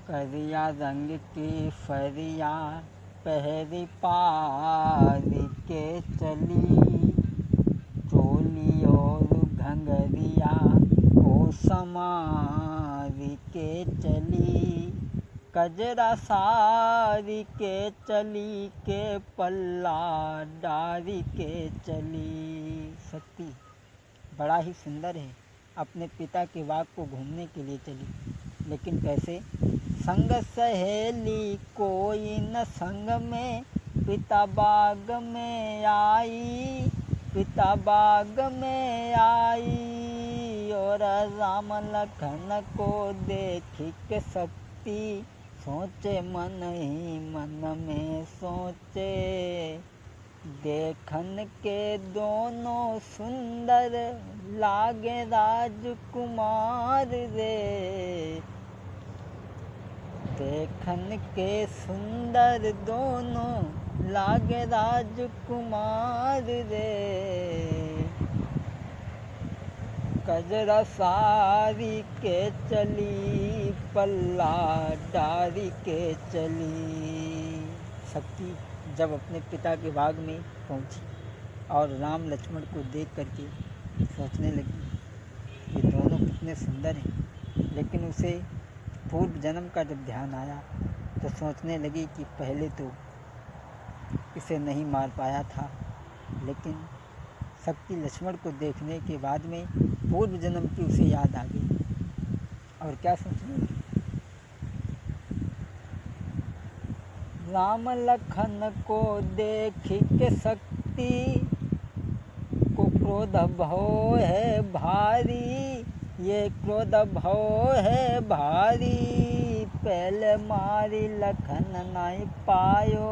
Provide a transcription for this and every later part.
करिया रंग की फरिया पहरी पारी के चली, चोली और घंगरिया ओ समारी के चली, कजरा सारी के चली के पल्ला डारी के चली। शक्ति बड़ा ही सुंदर है, अपने पिता के बाग को घूमने के लिए चली, लेकिन कैसे? संग सहेली कोई न संग में, पिता बाग में आई, पिता बाग में आई। और राम लखन को देखी के शक्ति, सोचे मन ही मन में सोचे, देखन के दोनों सुंदर लागे राजकुमार रे, देखन के सुंदर दोनों लागे राजकुमार रे। कजरा सारी के चली, पल्ला डारी के चली। शक्ति जब अपने पिता के बाग में पहुंची और राम लक्ष्मण को देख करके सोचने लगी, ये दोनों कितने सुंदर हैं, लेकिन उसे पूर्व जन्म का जब ध्यान आया तो सोचने लगी कि पहले तो इसे नहीं मार पाया था, लेकिन शक्ति लक्ष्मण को देखने के बाद में पूर्व जन्म की उसे याद आ गई। और क्या सोचने लगी? राम लखन को देखी के शक्ति को क्रोध भव है भारी, ये क्रोध भव है भारी, पहले मारी लखन नहीं पायो,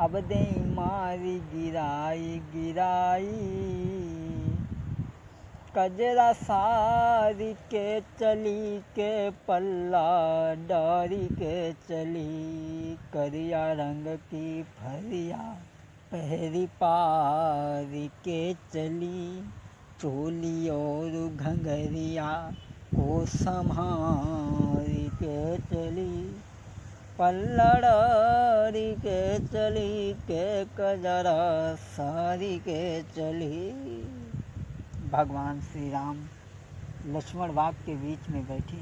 अब दे मारी गिराई गिराई। कजरा सारी के चली के पल्ला डारी के चली, करिया रंग की फरिया पहरी पारी के चली, चोली और घंगरिया को संभारी के चली, पल्लड़ी के चली के कजरा सारी के चली। भगवान श्री राम लक्ष्मण बाग के बीच में बैठे,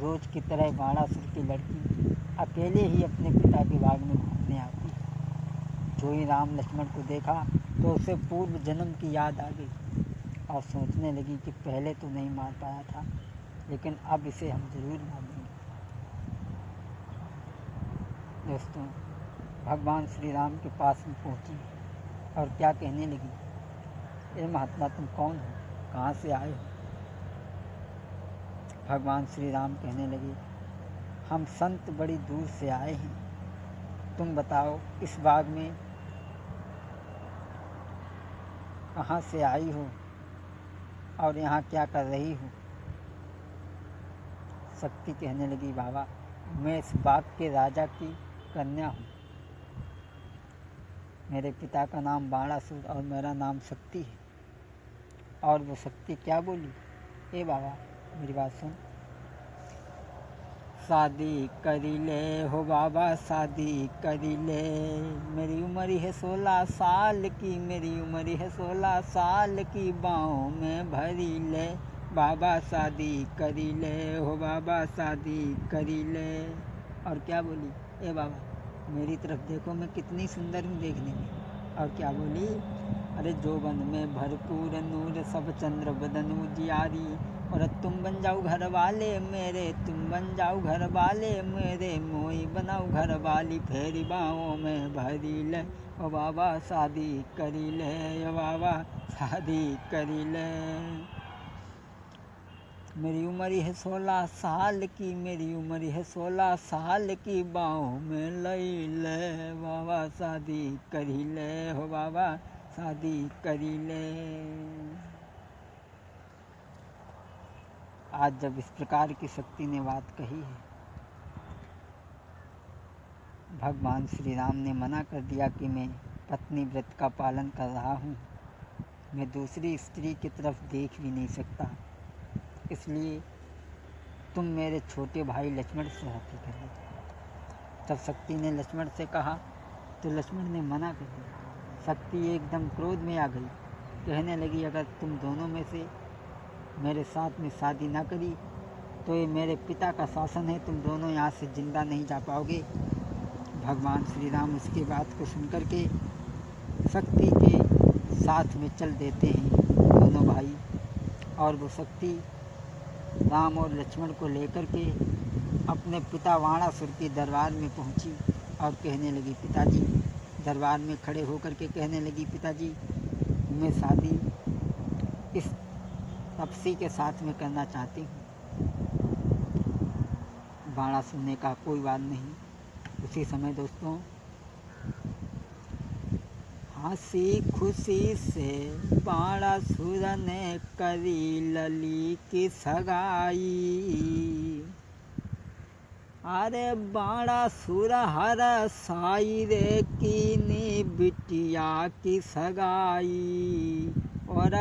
रोज की तरह बाणासुर की लड़की अकेले ही अपने पिता के बाग में घूमने आती। जो ही राम लक्ष्मण को देखा तो उसे पूर्व जन्म की याद आ गई और सोचने लगी कि पहले तो नहीं मार पाया था, लेकिन अब इसे हम ज़रूर मार देंगे। दोस्तों, भगवान श्री राम के पास में पहुंची और क्या कहने लगी, ए महात्मा तुम कौन हो, कहाँ से आए हो? भगवान श्री राम कहने लगे, हम संत बड़ी दूर से आए हैं, तुम बताओ इस बाग में कहाँ से आई हो और यहाँ क्या कर रही हो? शक्ति कहने लगी, बाबा मैं इस बाग के राजा की कन्या हूँ, मेरे पिता का नाम बाणासुर और मेरा नाम शक्ति है। और वो शक्ति क्या बोली, ए बाबा मेरी बात सुन, शादी करी ले हो बाबा शादी करी ले, मेरी उम्र है 16 साल की, मेरी उम्र है 16 साल की, बाहों में भरी ले बाबा शादी करी ले हो बाबा शादी करी ले। और क्या बोली, ए बाबा मेरी तरफ देखो मैं कितनी सुंदर हूँ देखने में। और क्या बोली, अरे जोबन में भरपूर नूर सब चंद्र बदन उजियारी, और तुम बन जाओ घर वाले मेरे, तुम बन जाओ घर वाले मेरे, मोई बनाओ घर वाली, फेरी बाहों में भरी ले ओ बाबा शादी करी ले ओ बाबा शादी करी ले। मेरी उम्र है 16 साल की, मेरी उम्र है 16 साल की, बाहों में लई ले बाबा शादी करी ले हो बाबा शादी करी ले। आज जब इस प्रकार की शक्ति ने बात कही है, भगवान श्री राम ने मना कर दिया कि मैं पत्नी व्रत का पालन कर रहा हूँ, मैं दूसरी स्त्री की तरफ देख भी नहीं सकता, इसलिए तुम मेरे छोटे भाई लक्ष्मण से हत्या कर ली। तब शक्ति ने लक्ष्मण से कहा तो लक्ष्मण ने मना कर दिया। शक्ति एकदम क्रोध में आ गई, कहने लगी अगर तुम दोनों में से मेरे साथ में शादी ना करी तो ये मेरे पिता का शासन है, तुम दोनों यहाँ से जिंदा नहीं जा पाओगे। भगवान श्री राम उसकी बात को सुनकर के शक्ति के साथ में चल देते हैं दोनों भाई, और वो शक्ति राम और लक्ष्मण को लेकर के अपने पिता वाणासुर के दरबार में पहुंची और कहने लगी पिताजी, दरबार में खड़े होकर के कहने लगी पिताजी मैं शादी इस तपसी के साथ में करना चाहती हूँ। वाणासुर ने कहा कोई बात नहीं। उसी समय दोस्तों हंसी खुशी से वाणासुर ने करी लली की सगाई। अरे वाणासुर हर साई रे कीनी बिटिया की सगाई, और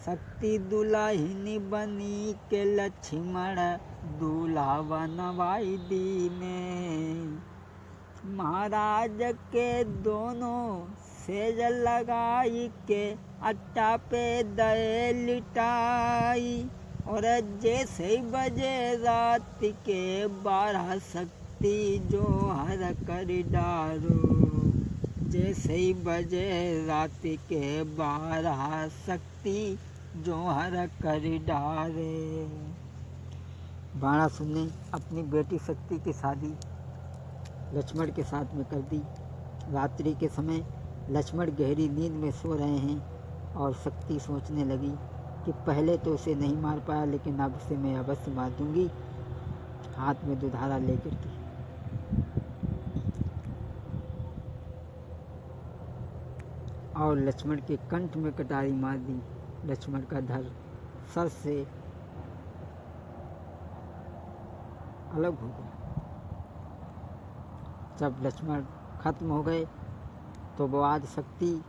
शक्ति दुल्हनी बनी के लक्ष्मण दूल्हा बनवाई दीने। महाराज के दोनों सेज लगाई के अट्टा पे दे लिटाई, और जैसे ही बजे रात के 12 शक्ति जो हर कर डारो। जैसे ही बजे रात के 12 शक्ति जो हर कर डारे। वाणासुर ने अपनी बेटी शक्ति की शादी लक्ष्मण के साथ में कर दी। रात्रि के समय लक्ष्मण गहरी नींद में सो रहे हैं और शक्ति सोचने लगी कि पहले तो उसे नहीं मार पाया, लेकिन अब उसे मैं अवश्य मार दूंगी, हाथ में दुधारा लेकर के। और लक्ष्मण के कंठ में कटारी मार दी। लक्ष्मण का धड़ सर से अलग हो गया। जब लक्ष्मण खत्म हो गए तो वो आज शक्ति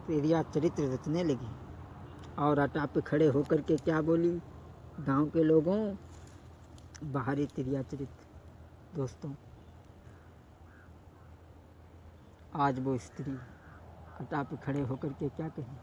तेरिया चरित्र रचने लगी और अटा पे खड़े होकर के क्या बोली, गांव के लोगों बाहरी तिरिया चरित्र। दोस्तों आज वो स्त्री अटा पे खड़े होकर के क्या कहें,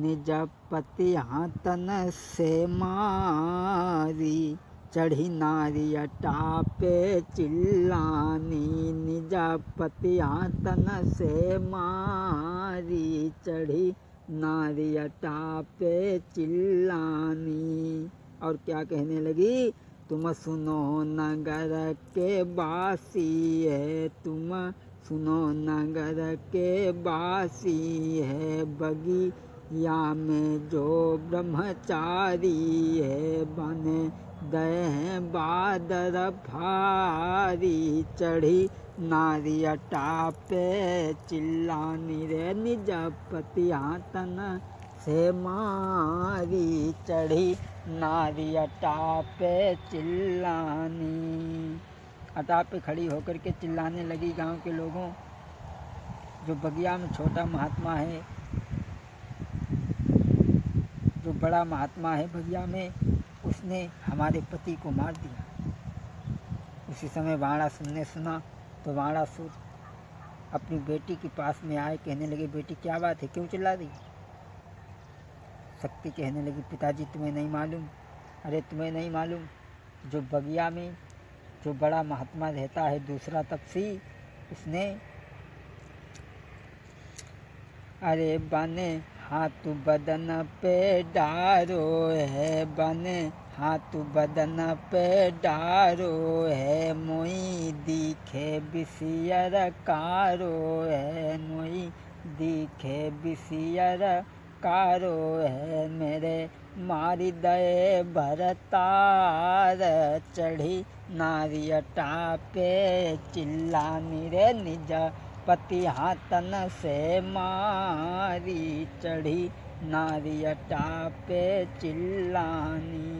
निज पति हाथन से मारी, चढ़ी नारी अटा पे चिल्लानी। निज पति हाथन से मारी, चढ़ी नारी अटा पे चिल्लानी। और क्या कहने लगी, तुम सुनो नगर के बासी है, तुम सुनो नगर के बासी है, बगिया में जो ब्रह्मचारी है, बने गए हैं बादर भारी। चढ़ी नारी अटा पे चिल्लानी रे, निज पति हाथन से मारी, चढ़ी नारी अटा पे चिल्लानी। अटा पे खड़ी होकर के चिल्लाने लगी गांव के लोगों, जो बगिया में छोटा महात्मा है, जो बड़ा महात्मा है बगिया में, उसने हमारे पति को मार दिया। उसी समय वाणासुर ने सुना तो वाणासुर अपनी बेटी के पास में आए, कहने लगे बेटी क्या बात है, क्यों चिल्ला रही। शक्ति कहने लगी पिताजी तुम्हें नहीं मालूम। अरे तुम्हें नहीं मालूम, जो बगिया में जो बड़ा महात्मा रहता है दूसरा तपसी, उसने अरे बने हाथ बदन पे डारो है, बने हाथ बदन पे डारो है, मोई दिखे बिसियर कारो है, मोई दिखे बिसियर कारो है, मेरे मारी दए भरतार। चढ़ी नारी अटा पे चिल्लानी रे, निज पति हाथन से मारी। चढ़ी नारी अटा पे चिल्लानी।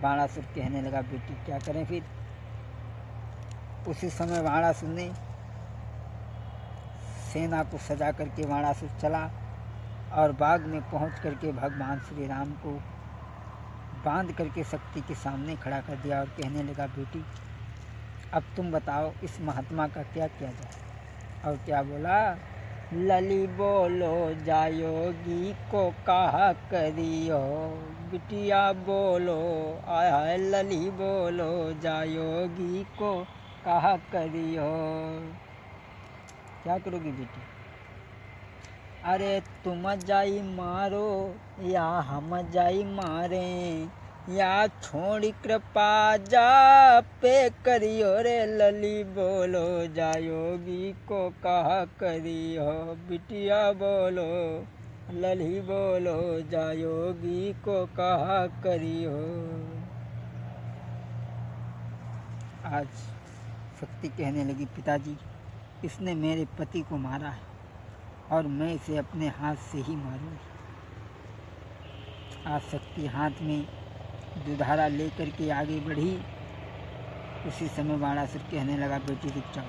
वाणासुर कहने लगा बेटी क्या करें फिर। उसी समय वाणासुर ने सेना को सजा करके वाणासुर चला और बाग में पहुंच करके भगवान श्री राम को बांध करके शक्ति के सामने खड़ा कर दिया और कहने लगा, बेटी अब तुम बताओ इस महात्मा का क्या किया जाए। और क्या बोला, लली बोलो जायोगी को कहा करियो, बिटिया बोलो आय लली बोलो जायोगी को कहा करियो। क्या करोगी बेटी? अरे तुम जाई मारो या हम जाई मारे, या छोड़ी कृपा जा पे करियो रे, लली बोलो जायोगी को कहा करियो, बिटिया बोलो लली बोलो जायोगी को कहा करियो। आज शक्ति कहने लगी, पिताजी इसने मेरे पति को मारा है और मैं इसे अपने हाथ से ही मारूंगी। आज शक्ति हाथ में दुधारा लेकर के आगे बढ़ी। उसी समय बाणासुर कहने लगा, बेटी रुक जाओ,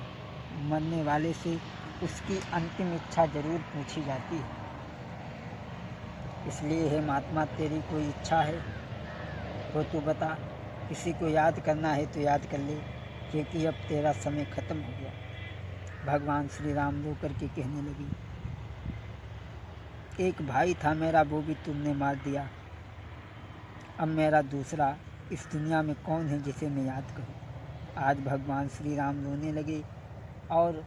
मरने वाले से उसकी अंतिम इच्छा जरूर पूछी जाती है, इसलिए हे महात्मा तेरी कोई इच्छा है वो तू बता। किसी को याद करना है तो याद कर ले, क्योंकि अब तेरा समय खत्म हो गया। भगवान श्री राम रो करके कहने लगी, एक भाई था मेरा, वो भी तुमने मार दिया। अब मेरा दूसरा इस दुनिया में कौन है जिसे मैं याद करूं। आज भगवान श्री राम रोने लगे और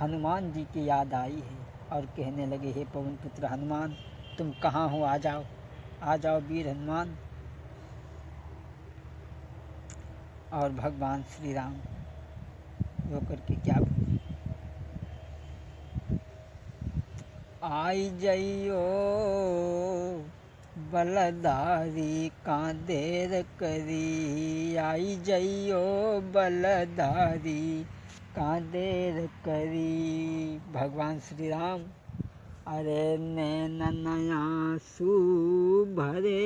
हनुमान जी की याद आई है और कहने लगे, हे पवन पुत्र हनुमान तुम कहाँ हो, आ जाओ, आ जाओ वीर हनुमान। और भगवान श्री राम रो करके क्या बोले, आई जइयो बलधारी का देर करी, आई जइयो बलधारी का देर करी। भगवान श्री राम अरे नैनन आंसू भरे,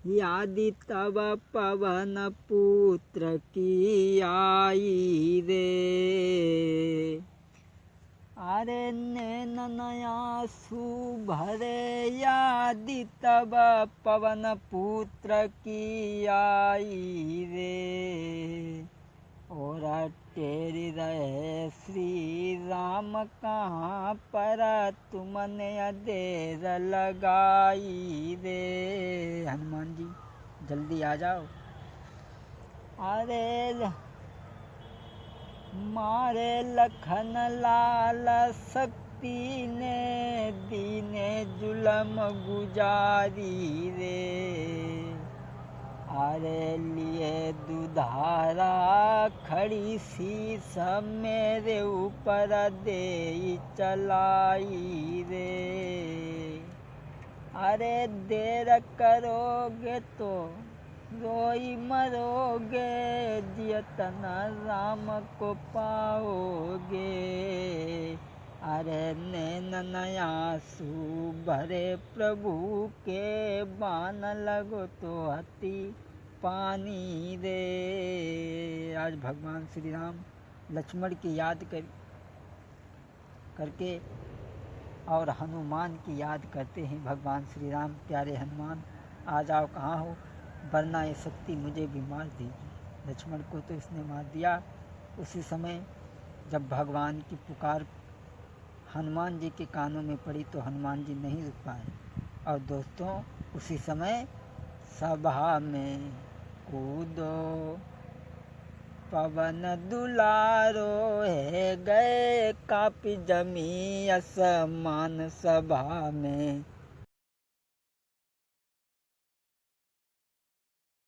यादी तब पवन पुत्र की आई रे। अरे नैनन आंसू भरे, यादी तब पवन पुत्र की आई रे। और तेरी रहे श्री राम कहाँ पर, तुमने देर लगाई रे। हनुमान जी जल्दी आ जाओ। अरे मारे लखन लाल शक्ति ने, दीने जुलम गुजारी रे। अरे लिए दुधारा खड़ी सी सब मेरे ऊपर दे चलाई रे। अरे देर करोगे तो रोई मरोगे, जियतन राम को पाओगे। अरे नैनन आंसू भरे प्रभु के, बान लगो तो अति पानी रे। आज भगवान श्री राम लक्ष्मण की याद करके और हनुमान की याद करते हैं। भगवान श्री राम, प्यारे हनुमान आ जाओ, कहाँ हो, वरना ये शक्ति मुझे भी मार देगी। लक्ष्मण को तो इसने मार दिया। उसी समय जब भगवान की पुकार हनुमान जी के कानों में पड़ी तो हनुमान जी नहीं रुक पाए। और दोस्तों उसी समय सभा में कूदो पवन दुलारो, है गए कापी जमी आसमान। सभा में